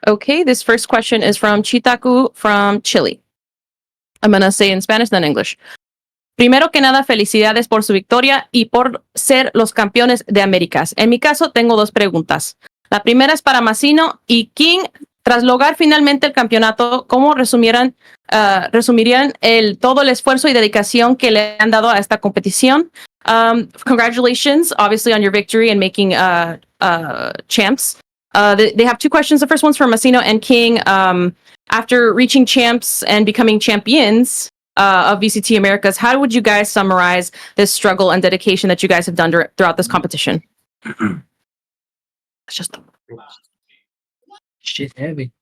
Okay, this first question is from Chitaku from Chile. I'm going to say in Spanish, then English. Primero que nada, felicidades por su victoria y por ser los campeones de Américas. En mi caso, tengo dos preguntas. La primera es para Massino y King. Tras lograr finalmente el campeonato, ¿cómo resumirían todo el esfuerzo y dedicación que le han dado a esta competición? Congratulations, obviously, on your victory and making champs. They have two questions. The first one's for Massino and King. After reaching champs and becoming champions of VCT Americas, how would you guys summarize this struggle and dedication that you guys have done throughout this competition? It's just shit heavy.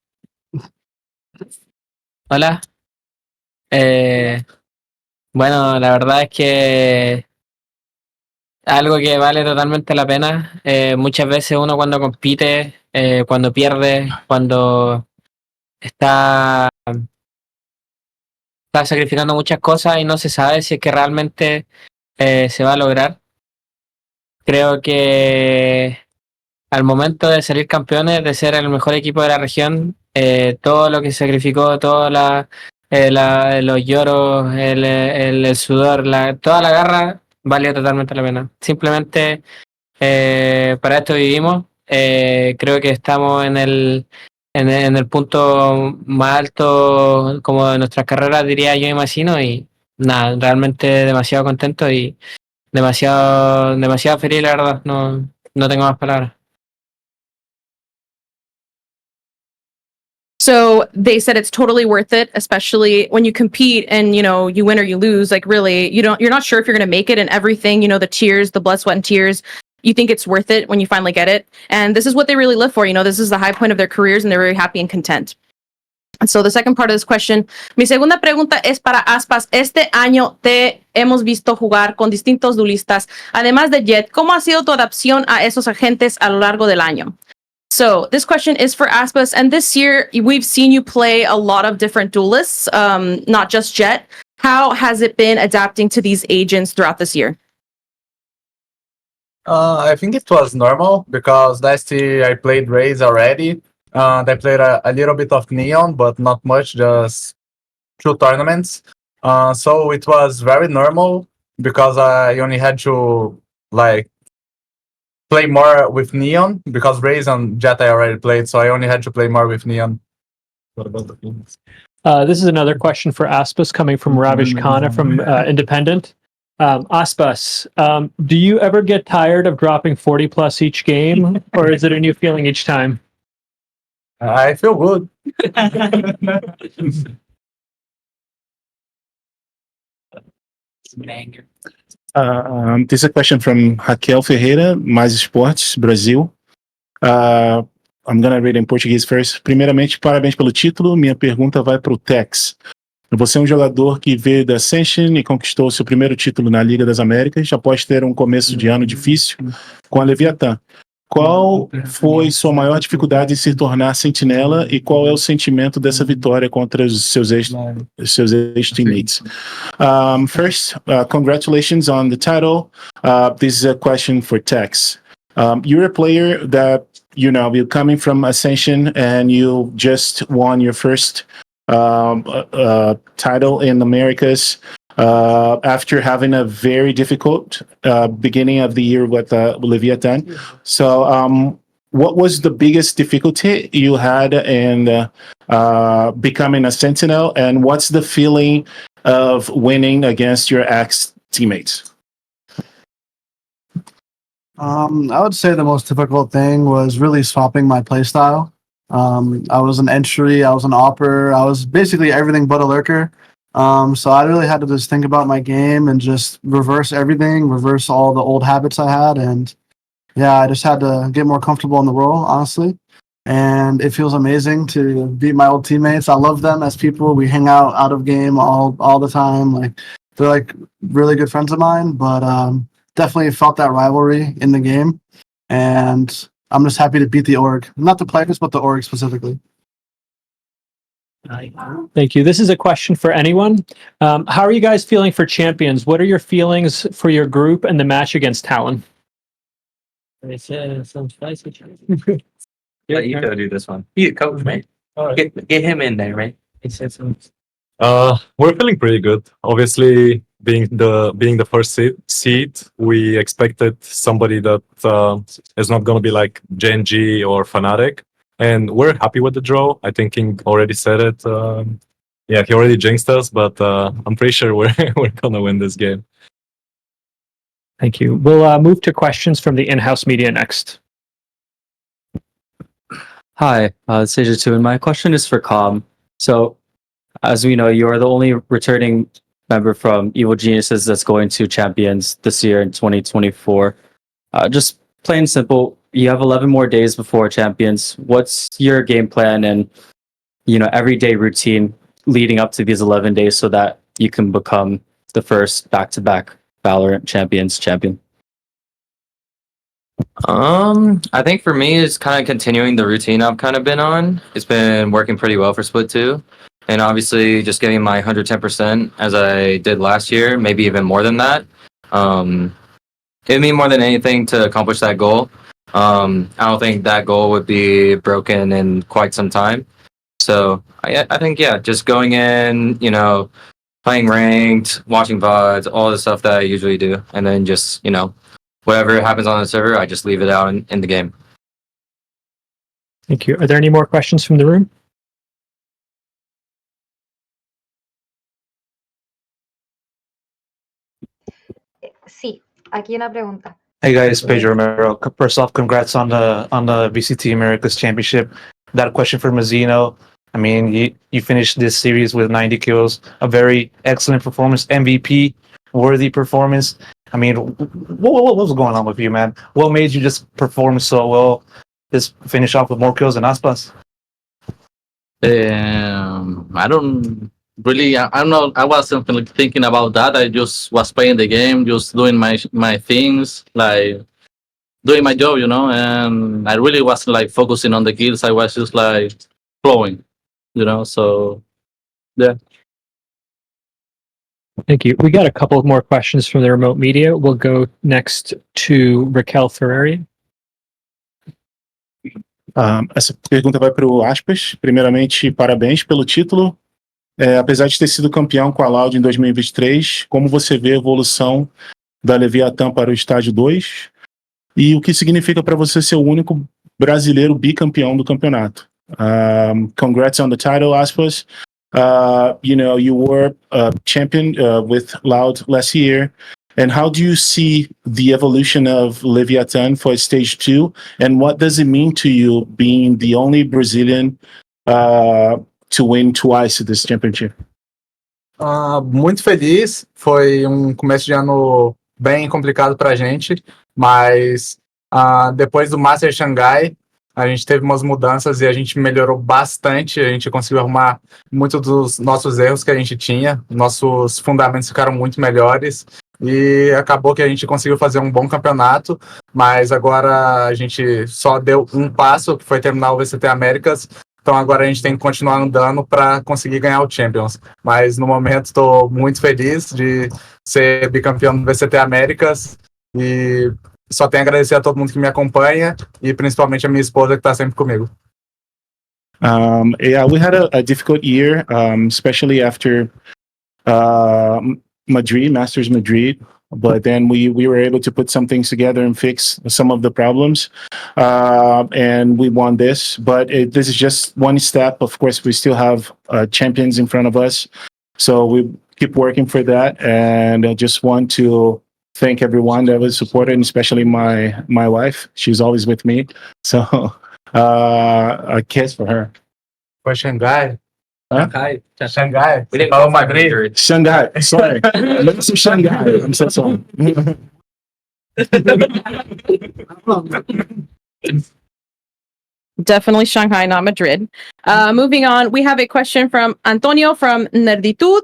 Hola. Bueno, la verdad es que algo que vale totalmente la pena. Muchas veces uno cuando compite, cuando pierde, cuando está sacrificando muchas cosas y no se sabe si es que realmente se va a lograr. Creo que al momento de salir campeones, de ser el mejor equipo de la región, todo lo que se sacrificó, los lloros, el sudor, toda la garra, valió totalmente la pena. Simplemente para esto vivimos. Creo que estamos en el punto más alto como de nuestras carreras, diría yo, imagino, y nada, realmente demasiado contento y demasiado feliz, la verdad. No tengo más palabras. So they said it's totally worth it, especially when you compete and, you win or you lose. Like, really, you're not sure if you're going to make it, and everything, the tears, the blood, sweat, and tears. You think it's worth it when you finally get it. And this is what they really live for. This is the high point of their careers, and they're very happy and content. And so the second part of this question, mi segunda pregunta es para Aspas. Este año te hemos visto jugar con distintos duelistas. Además de Jet, ¿cómo ha sido tu adaptación a esos agentes a lo largo del año? So this question is for Aspas, and this year we've seen you play a lot of different duelists, not just Jet. How has it been adapting to these agents throughout this year? I think it was normal because last year I played Raze already. I played a little bit of Neon, but not much, just 2 tournaments. So it was very normal because I only had to play more with Neon because Raze and Jet I already played, so I only had to play more with Neon. What about the feelings? This is another question for Aspas coming from Ravish Khanna from Independent. Aspas, do you ever get tired of dropping 40 plus each game, or is it a new feeling each time? I feel good. This is a question from Raquel Ferreira, Mais Esportes, Brasil. I'm going to read in Portuguese first. Primeiramente, parabéns pelo título. Minha pergunta vai para o Tex. Você é um jogador que veio da Ascension e conquistou seu primeiro título na Liga das Américas após ter um começo de ano difícil com a Leviatan. Qual foi sua maior dificuldade em se tornar sentinela e qual é o sentimento dessa vitória contra os seus ex-teammates? First, congratulations on the title. This is a question for Tex. You're a player that, you're coming from Ascension and you just won your first title in Americas after having a very difficult beginning of the year with Leviatan. So what was the biggest difficulty you had in becoming a Sentinel, and what's the feeling of winning against your ex-teammates? I would say the most difficult thing was really swapping my playstyle. I was an entry, I was an opper, I was basically everything but a lurker. So I really had to just think about my game and just reverse everything, reverse all the old habits I had. And yeah, I just had to get more comfortable in the role, honestly. And it feels amazing to beat my old teammates. I love them as people. We hang out of game all the time. Like, they're like really good friends of mine, but definitely felt that rivalry in the game. And I'm just happy to beat the org. Not the players, but the org specifically. Thank you. This is a question for anyone. How are you guys feeling for champions? What are your feelings for your group and the match against Talon? Let Ito do this one. He's a coach, man. Get him in there, right? We're feeling pretty good. Obviously, being the first seed, we expected somebody that is not going to be like Genji or Fnatic, and we're happy with the draw. I think King already said it. Yeah, he already jinxed us, but I'm pretty sure we're gonna win this game. Thank you. We'll move to questions from the in-house media next. Hi, it's Asia2, and my question is for Com. So, as we know, you are the only returning member from Evil Geniuses that's going to Champions this year in 2024. Just plain simple, you have 11 more days before Champions. What's your game plan and, everyday routine leading up to these 11 days so that you can become the first back-to-back Valorant Champions champion? I think for me it's kind of continuing the routine I've kind of been on. It's been working pretty well for Split 2. And obviously just getting my 110% as I did last year, maybe even more than that. It'd mean more than anything to accomplish that goal. I don't think that goal would be broken in quite some time. So I think, yeah, just going in, playing ranked, watching VODs, all the stuff that I usually do. And then just, whatever happens on the server, I just leave it out in the game. Thank you. Are there any more questions from the room? Sí, aquí una pregunta. Hey guys, Pedro Romero. First off, congrats on the VCT Americas Championship. That question for Mazzino. I mean, you finished this series with 90 kills, a very excellent performance, MVP worthy performance. I mean, what was going on with you, man? What made you just perform so well? Just finish off with more kills than Aspas? I don't really. I'm not. I wasn't thinking about that. I just was playing the game, just doing my things, like doing my job, And I really wasn't like focusing on the kills. I was just like flowing, So yeah. Thank you. We got a couple more questions from the remote media. We'll go next to Raquel Ferrari. Essa pergunta vai para o Aspas. Primeiramente, parabéns pelo título. Apesar de ter sido campeão com a Loud em 2023, como você vê a evolução da Leviatan para o estágio 2? E o que significa para você ser o único brasileiro bicampeão do campeonato? Congrats on the title, Aspas. You were a champion with Loud last year. And how do you see the evolution of Leviatan for stage 2? And what does it mean to you being the only Brazilian to win twice this championship? Muito feliz. Foi começo de ano bem complicado pra gente, mas depois do Master Xangai, a gente teve umas mudanças e a gente melhorou bastante. A gente conseguiu arrumar muitos dos nossos erros que a gente tinha. Nossos fundamentos ficaram muito melhores. E acabou que a gente conseguiu fazer um bom campeonato. Mas agora a gente só deu um passo, que foi terminar o VCT Américas. Então agora a gente tem que continuar andando para conseguir ganhar o Champions. Mas no momento estou muito feliz de ser bicampeão do VCT Américas. E só tenho a agradecer a todo mundo que me acompanha e principalmente a minha esposa que está sempre comigo. Yeah, we had a difficult year, especially after Madrid, Masters Madrid. But then we were able to put some things together and fix some of the problems. And we won this. But this is just one step. Of course, we still have champions in front of us. So we keep working for that. And I just want to thank everyone that was supported, and especially my wife. She's always with me. So a kiss for her. For Xangai. Huh? Xangai. We didn't go Madrid. Shanghai. Sorry. Let's Shanghai. I'm so sorry. Definitely Shanghai, not Madrid. Moving on, we have a question from Antonio from Nerditud.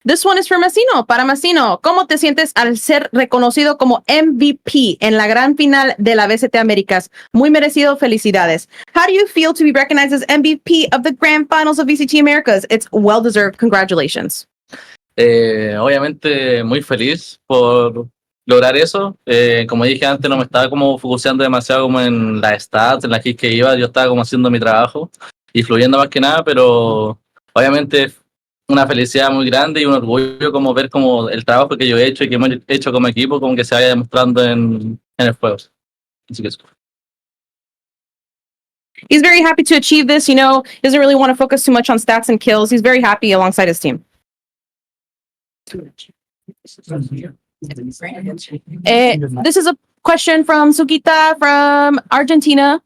This one is for Mazzino. Para Mazzino, ¿cómo te sientes al ser reconocido como MVP en la gran final de la VCT Américas? Muy merecido, felicidades. How do you feel to be recognized as MVP of the grand finals of VCT Americas? It's well-deserved. Congratulations. Obviamente muy feliz por lograr eso. Como dije antes, no me estaba como focuseando demasiado como en las stats, en las kills que iba, yo estaba como haciendo mi trabajo y fluyendo más que nada, pero obviamente una felicidad muy grande y un orgullo como ver como el trabajo que yo he hecho y que hemos hecho como equipo como que se vaya demostrando en el juego. Así que eso. He's very happy to achieve this. You know, he doesn't really want to focus too much on stats and kills. He's very happy alongside his team. This is a question from Sukita from Argentina.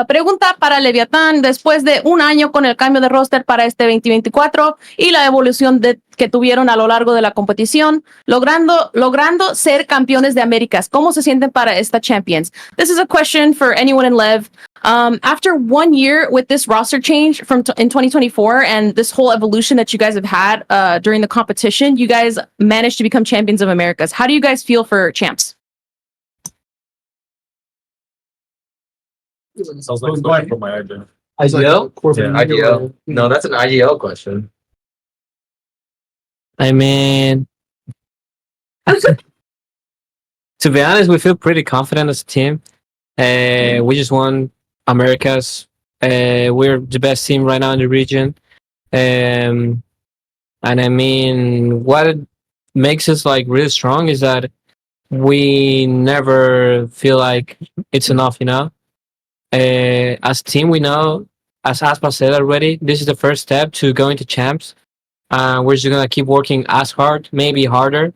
Pregunta para Leviatan, después de un año con el cambio de roster para este 2024 y la evolución que tuvieron a lo largo de la competición, logrando ser campeones de Américas, ¿cómo se sienten para esta Champions? This is a question for anyone in Lev. After 1 year with this roster change in 2024 and this whole evolution that you guys have had during the competition, you guys managed to become champions of Americas. How do you guys feel for champs? Sounds like a question from my agent. IGL? Yeah, IGL. No, that's an IGL question. I mean, to be honest, we feel pretty confident as a team. We just won Americas. We're the best team right now in the region. And I mean, what makes us like really strong is that we never feel like it's enough, you know? As a team, we know, as Aspa said already, this is the first step to going to champs. We're just going to keep working as hard, maybe harder.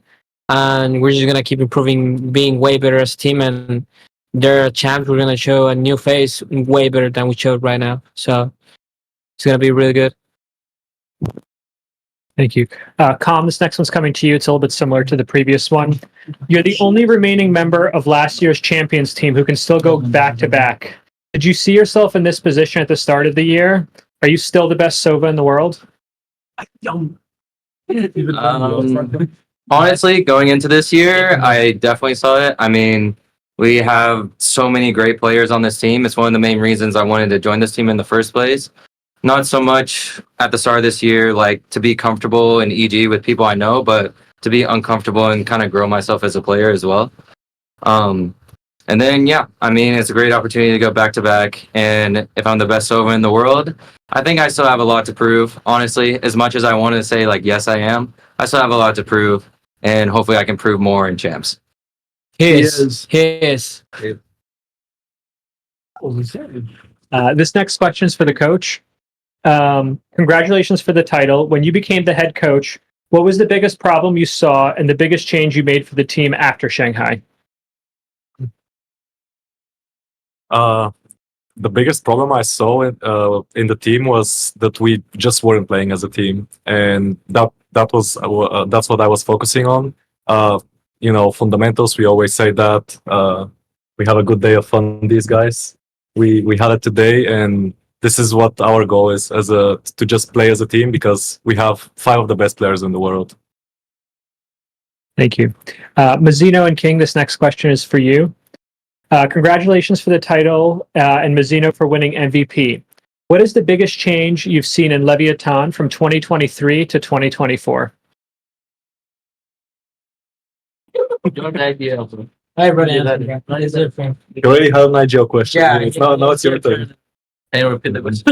And we're just going to keep improving, being way better as a team. And there are champs, we're going to show a new face way better than we showed right now. So it's going to be really good. Thank you. Com, this next one's coming to you. It's a little bit similar to the previous one. You're the only remaining member of last year's champions team who can still go back to back. Did you see yourself in this position at the start of the year? Are you still the best Sova in the world? Honestly, going into this year, I definitely saw it. I mean, we have so many great players on this team. It's one of the main reasons I wanted to join this team in the first place. Not so much at the start of this year, like to be comfortable in EG with people I know, but to be uncomfortable and kind of grow myself as a player as well. And then, yeah, I mean, it's a great opportunity to go back to back. And if I'm the best Sova in the world, I think I still have a lot to prove. Honestly, as much as I want to say, like, yes, I am, I still have a lot to prove. And hopefully I can prove more in champs. His. This next question is for the coach. Congratulations for the title. When you became the head coach, what was the biggest problem you saw and the biggest change you made for the team after Shanghai? The biggest problem I saw in the team was that we just weren't playing as a team, and that's what I was focusing on. You know, fundamentals. We always say that we have a good day of fun. These guys, we had it today, and this is what our goal is to just play as a team because we have 5 of the best players in the world. Thank you. Mazzino and King, this next question is for you. Congratulations for the title and Mazzino for winning MVP. What is the biggest change you've seen in Leviatan from 2023 to 2024? I already answered. What is it from? You already had an ideal question. Yeah, Now it's your turn. Can you repeat the question?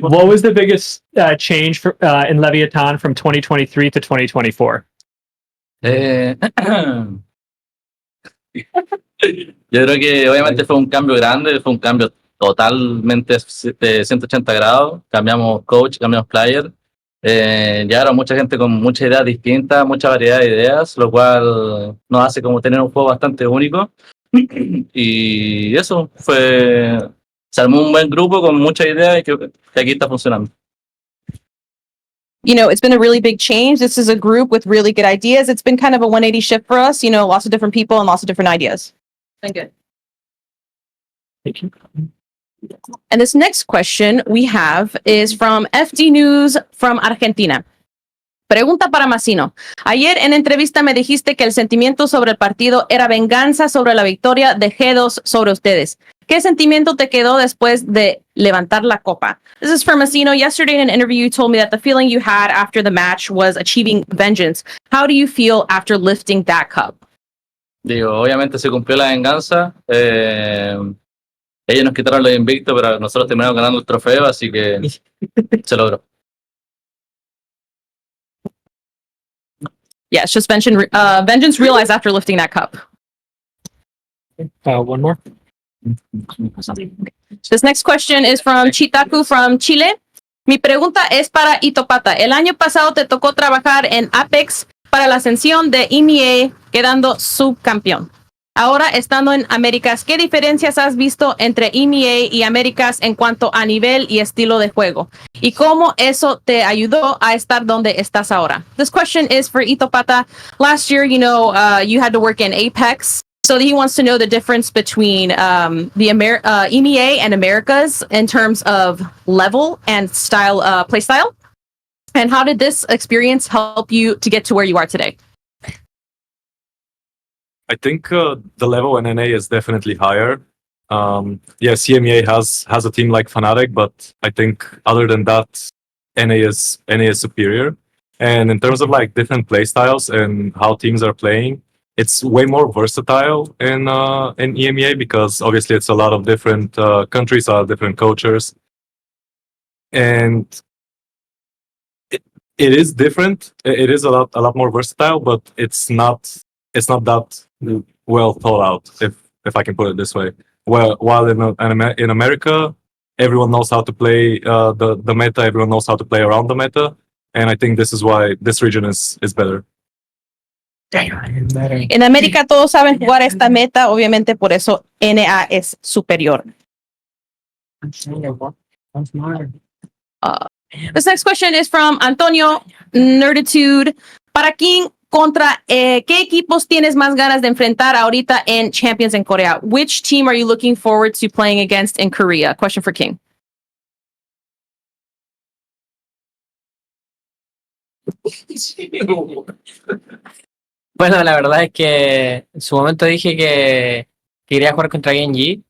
What was the biggest change in Leviatan from 2023 to 2024? Yo creo que obviamente fue un cambio grande, fue un cambio totalmente de 180 grados. Cambiamos coach, cambiamos player. Llegaron mucha gente con muchas ideas distintas, mucha variedad de ideas, lo cual nos hace como tener un juego bastante único. Y eso se armó un buen grupo con muchas ideas y que aquí está funcionando. You know, it's been a really big change. This is a group with really good ideas. It's been kind of a 180 shift for us, you know, lots of different people and lots of different ideas. Been good. Thank you. And this next question we have is from FD News from Argentina. Pregunta para Mazzino. Ayer en entrevista me dijiste que el sentimiento sobre el partido era venganza sobre la victoria de G2 sobre ustedes. ¿Qué sentimiento te quedó después de levantar la copa? This is from Masino. Yesterday in an interview, you told me that the feeling you had after the match was achieving vengeance. How do you feel after lifting that cup? Digo, obviamente se cumplió la venganza. Ellos nos quitaron los invictos, pero nosotros terminamos ganando el trofeo, así que se logró. Yeah, it's just vengeance realized after lifting that cup. One more. This next question is from Chitaku from Chile. Mi pregunta es para Itopata. El año pasado te tocó trabajar en Apex para la ascensión de EMEA, quedando subcampeón. Ahora, estando en Américas, ¿qué diferencias has visto entre EMEA y Américas en cuanto a nivel y estilo de juego? ¿Y cómo eso te ayudó a estar donde estás ahora? This question is for Itopata. Last year, you had to work in Apex. So he wants to know the difference between the EMEA and Americas in terms of level and style, play style. And how did this experience help you to get to where you are today? I think the level in NA is definitely higher. CMEA has a team like Fnatic, but I think other than that, NA is superior. And in terms of like different play styles and how teams are playing, it's way more versatile in EMEA because obviously it's a lot of different countries, a lot of different cultures, and it is different. It is a lot more versatile, but it's not that well thought out, if I can put it this way. Well, while in America, everyone knows how to play the meta. Everyone knows how to play around the meta, and I think this is why this region is better. En América todos saben jugar esta meta, obviamente por eso NA es superior. This next question is from Antonio Nerditude. Para King, contra ¿qué equipos tienes más ganas de enfrentar ahorita en Champions en Corea? Which team are you looking forward to playing against in Korea? Question for King. Bueno, la verdad es que en su momento dije que quería jugar contra Genji.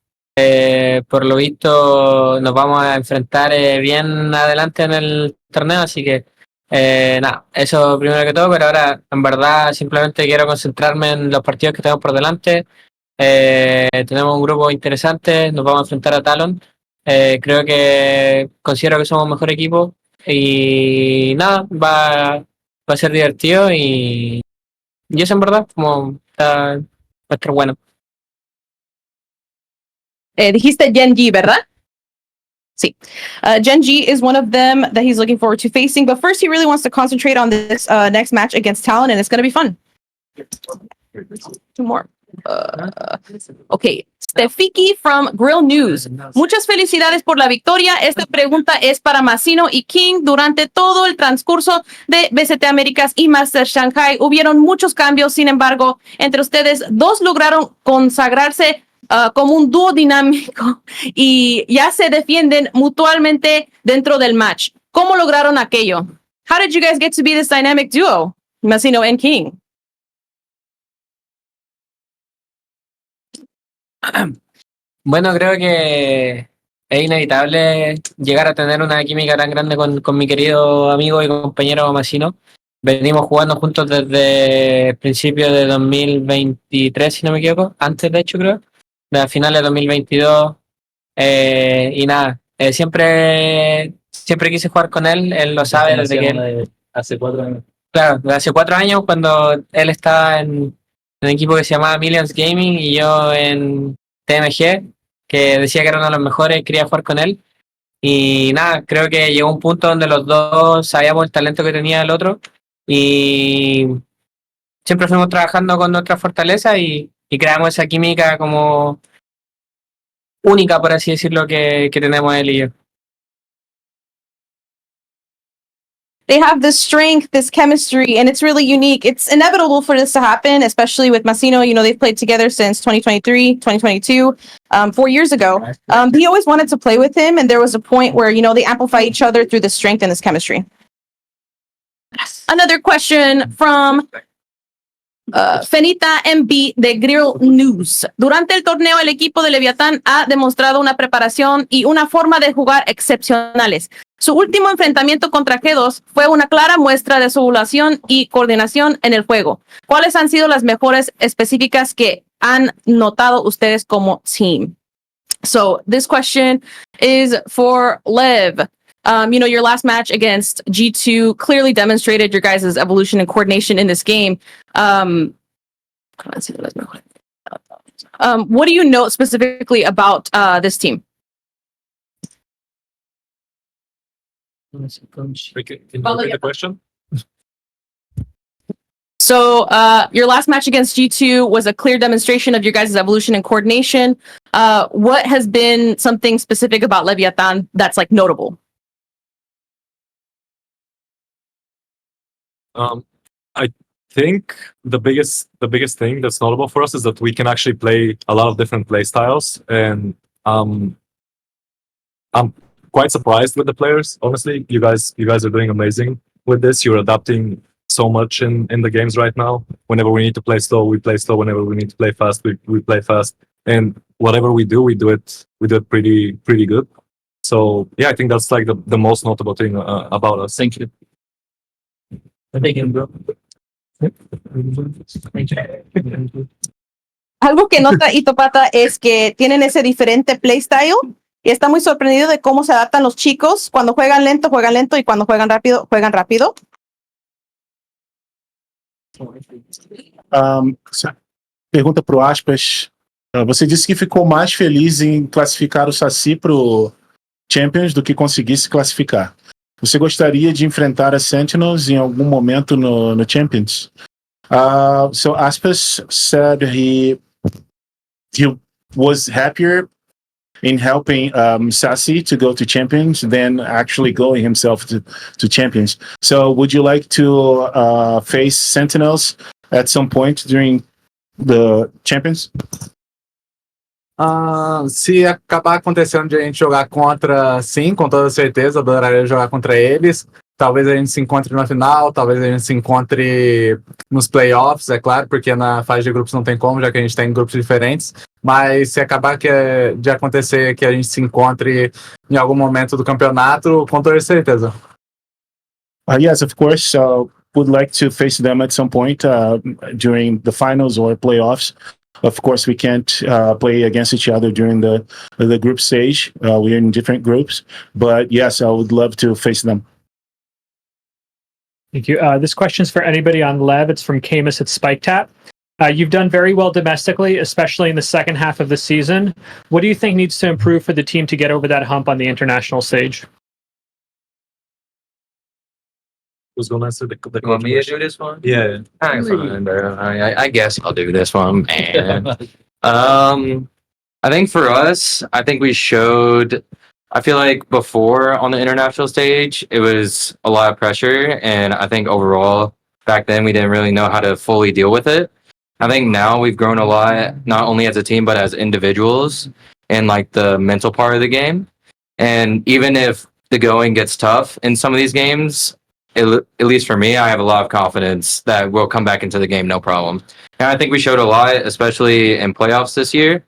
Por lo visto nos vamos a enfrentar bien adelante en el torneo, así que nada, eso primero que todo, pero ahora en verdad simplemente quiero concentrarme en los partidos que tenemos por delante. Tenemos un grupo interesante, nos vamos a enfrentar a Talon. Considero que somos un mejor equipo y nada, va a ser divertido y eso en verdad va a estar bueno. Dijiste Genji, ¿verdad? Sí. Genji is one of them that he's looking forward to facing, but first he really wants to concentrate on this next match against Talon, and it's going to be fun. Two more. Okay. Stefiki from Grill News. Muchas felicidades por la victoria. Esta pregunta es para Masino y King. Durante todo el transcurso de BCT Américas y Master Shanghai hubieron muchos cambios. Sin embargo, entre ustedes dos lograron consagrarse como un dúo dinámico y ya se defienden mutuamente dentro del match. ¿Cómo lograron aquello? How did you guys get to be this dynamic duo, Masino and King? Bueno, creo que es inevitable llegar a tener una química tan grande con mi querido amigo y compañero Masino. Venimos jugando juntos desde principios de 2023, si no me equivoco, antes de hecho creo, de finales de 2022. Y nada, siempre quise jugar con él lo sabe desde que él... Hace 4 años. Claro, desde hace 4 años cuando él estaba en un equipo que se llamaba Millions Gaming y yo en TMG, que decía que era uno de los mejores, quería jugar con él. Y nada, creo que llegó un punto donde los dos sabíamos el talento que tenía el otro y siempre fuimos trabajando con nuestras fortalezas y creamos esa química como única, por así decirlo, que tenemos él y yo. They have this strength, this chemistry, and it's really unique. It's inevitable for this to happen, especially with Masino. They've played together since 2023, 2022, 4 years ago. He always wanted to play with him, and there was a point where, they amplify each other through the strength and this chemistry. Another question from Fenita MB de Grill News. Durante el torneo, el equipo de Leviatan ha demostrado una preparación y una forma de jugar excepcionales. Su último enfrentamiento contra G2 fue una clara muestra de su evaluación y coordinación en el juego. ¿Cuáles han sido las mejores específicas que han notado ustedes como team? So this question is for Lev. Your last match against G2 clearly demonstrated your guys' evolution and coordination in this game. What do you note specifically about this team? Can you repeat the question? So your last match against G2 was a clear demonstration of your guys' evolution and coordination. What has been something specific about Leviatan that's like notable? I think the biggest thing that's notable for us is that we can actually play a lot of different play styles, and I'm quite surprised with the players. Honestly, you guys are doing amazing with this. You're adapting so much in the games right now. Whenever we need to play slow, we play slow. Whenever we need to play fast, we play fast. And whatever we do it pretty good. So yeah, I think that's like the most notable thing about us. Thank you. Algo que nota Itopata es que tienen ese diferente playstyle y está muy sorprendido de cómo se adaptan los chicos. Cuando juegan lento y cuando juegan rápido, juegan rápido. Pergunta pro Aspas. Você disse que ficou mais feliz em classificar o Saci pro Champions do que conseguir se classificar. Você gostaria de enfrentar a Sentinels em algum momento no Champions? So Aspas said he was happier in helping Saci to go to Champions than actually going himself to Champions. So would you like to face Sentinels at some point during the Champions? Se acabar acontecendo de a gente jogar contra, sim, com toda certeza, adoraria jogar contra eles. Talvez a gente se encontre na final, talvez a gente se encontre nos playoffs, é claro, porque na fase de grupos não tem como, já que a gente tem grupos diferentes. Mas se acabar de acontecer que a gente se encontre em algum momento do campeonato, com toda certeza. Yes, of course. Would like to face them at some point during the finals or playoffs. Of course, we can't play against each other during the group stage. We're in different groups. But yes, I would love to face them. Thank you. This question's for anybody on Lev. It's from Camus at SpikeTap. You've done very well domestically, especially in the second half of the season. What do you think needs to improve for the team to get over that hump on the international stage? Who's going to answer the You want me to do this one? Yeah. I guess I'll do this one, man. I think for us, I think we showed. I feel like before on the international stage, it was a lot of pressure, and I think overall back then we didn't really know how to fully deal with it. I think now we've grown a lot, not only as a team but as individuals, and like the mental part of the game. And even if the going gets tough in some of these games, at least for me, I have a lot of confidence that we'll come back into the game no problem. And I think we showed a lot, especially in playoffs this year,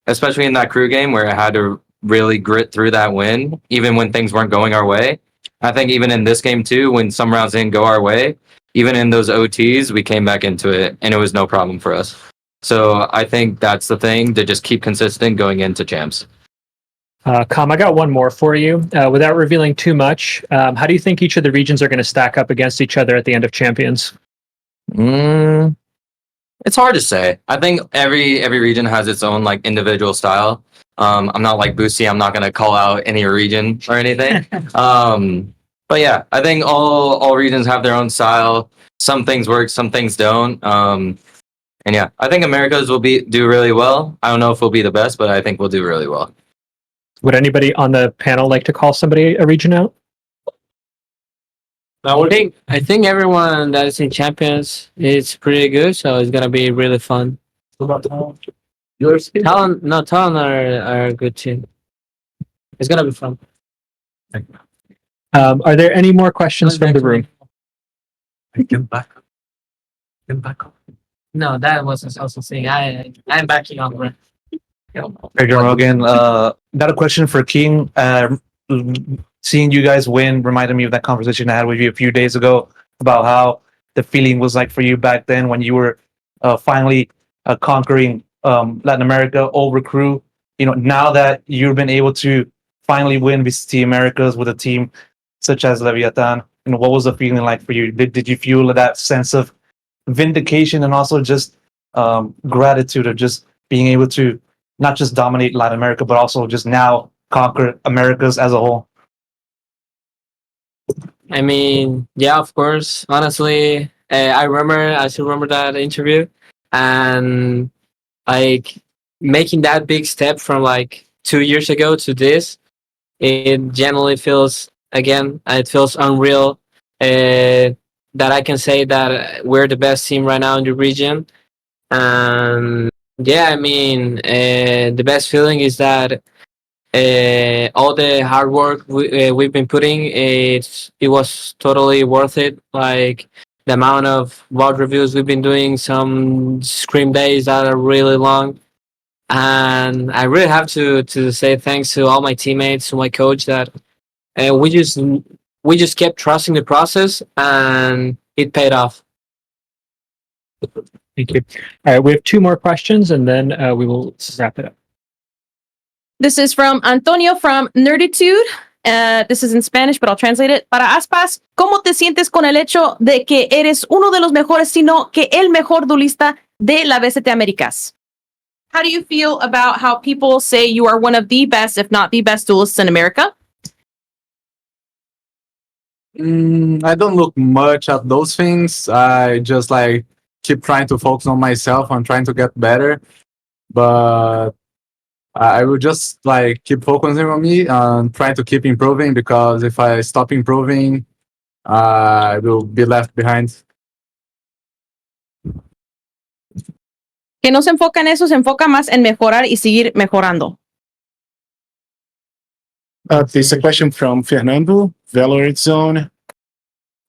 especially in that crew game where I had to really grit through that win, even when things weren't going our way. I think even in this game too, when some rounds didn't go our way, even in those OTs, we came back into it and it was no problem for us. So I think that's the thing, to just keep consistent going into champs. Com, I got one more for you. Without revealing too much, how do you think each of the regions are going to stack up against each other at the end of Champions? It's hard to say. I think every region has its own like individual style. I'm not like Boosie. I'm not going to call out any region or anything. But yeah, I think all regions have their own style. Some things work, some things don't. And yeah, I think Americas will do really well. I don't know if we'll be the best, but I think we'll do really well. Would anybody on the panel like to call somebody a region out? I think everyone that is in Champions is pretty good, so it's gonna be really fun. Talent are a good team. It's gonna be fun. Are there any more questions from the room? Get back up. No, that was also saying I'm backing up. Right? Hey, Joe Rogan. Got a question for King. Seeing you guys win reminded me of that conversation I had with you a few days ago about how the feeling was like for you back then when you were finally conquering Latin America over crew. You know, now that you've been able to finally win VCT Americas with a team such as Leviatan, you know, what was the feeling like for you? Did you feel that sense of vindication and also just gratitude of just being able to not just dominate Latin America, but also just now conquer Americas as a whole? I mean, yeah, of course. Honestly, I still remember that interview, and like making that big step from like 2 years ago to this, it generally feels again, it feels unreal. That I can say that we're the best team right now in the region, and yeah, I mean, the best feeling is that all the hard work we've been putting, it was totally worth it. Like the amount of VOD reviews we've been doing, some scream days that are really long, and I really have to say thanks to all my teammates, to my coach, that we just kept trusting the process, and it paid off. Thank you. All right, we have two more questions, and then we will wrap it up. This is from Antonio from Nerditude. This is in Spanish, but I'll translate it. Para Aspas, ¿cómo te sientes con el hecho de que eres uno de los mejores, sino que el mejor duelista de la VCT Américas? How do you feel about how people say you are one of the best, if not the best duelists in America? I don't look much at those things. I just like keep trying to focus on myself. I'm trying to get better, but I will just like keep focusing on me and trying to keep improving, because if I stop improving, I will be left behind. Que no se enfoca en eso, se enfoca más en mejorar y seguir mejorando. There's a question from Fernando, Valorant Zone,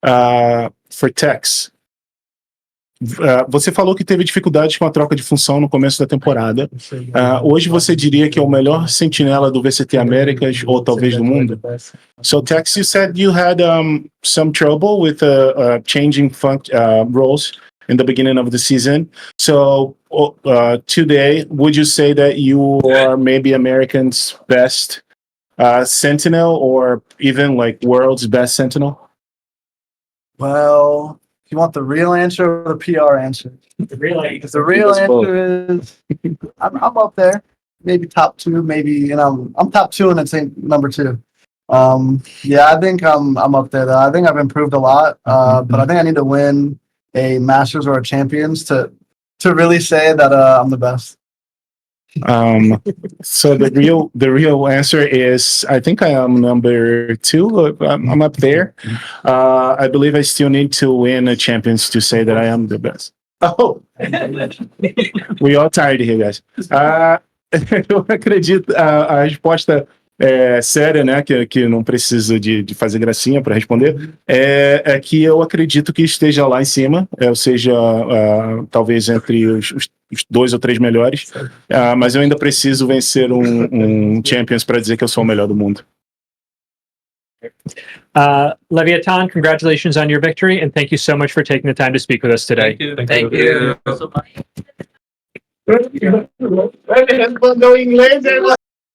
for Tex. Você falou que teve dificuldades com a troca de função no começo da temporada. Hoje você diria que é o melhor sentinela do VCT Américas ou talvez do mundo? So Tex, you said you had some trouble with changing roles in the beginning of the season. So today, would you say that you are maybe Americans' best sentinel, or even like world's best sentinel? Well, you want the real answer or the PR answer? The real answer is I'm up there, maybe top two, maybe I'm top two and it's number two. Yeah, I think I'm up there though. I think I've improved a lot, but I think I need to win a Masters or a Champions to really say that I'm the best. So the real answer is, I think I am number two. I'm up there. I believe I still need to win a Champions to say that I am the best. Oh, we all tired here, guys. Eu acredito, a resposta séria, né, que não precisa de fazer gracinha para responder, é que eu acredito que esteja lá em cima, ou seja, talvez entre os 2 ou 3 melhores, mas eu ainda preciso vencer um Champions para dizer que eu sou o melhor do mundo. Leviatan, congratulations on your victory, and thank you so much for taking the time to speak with us today. Thank you. Ele respondeu em inglês,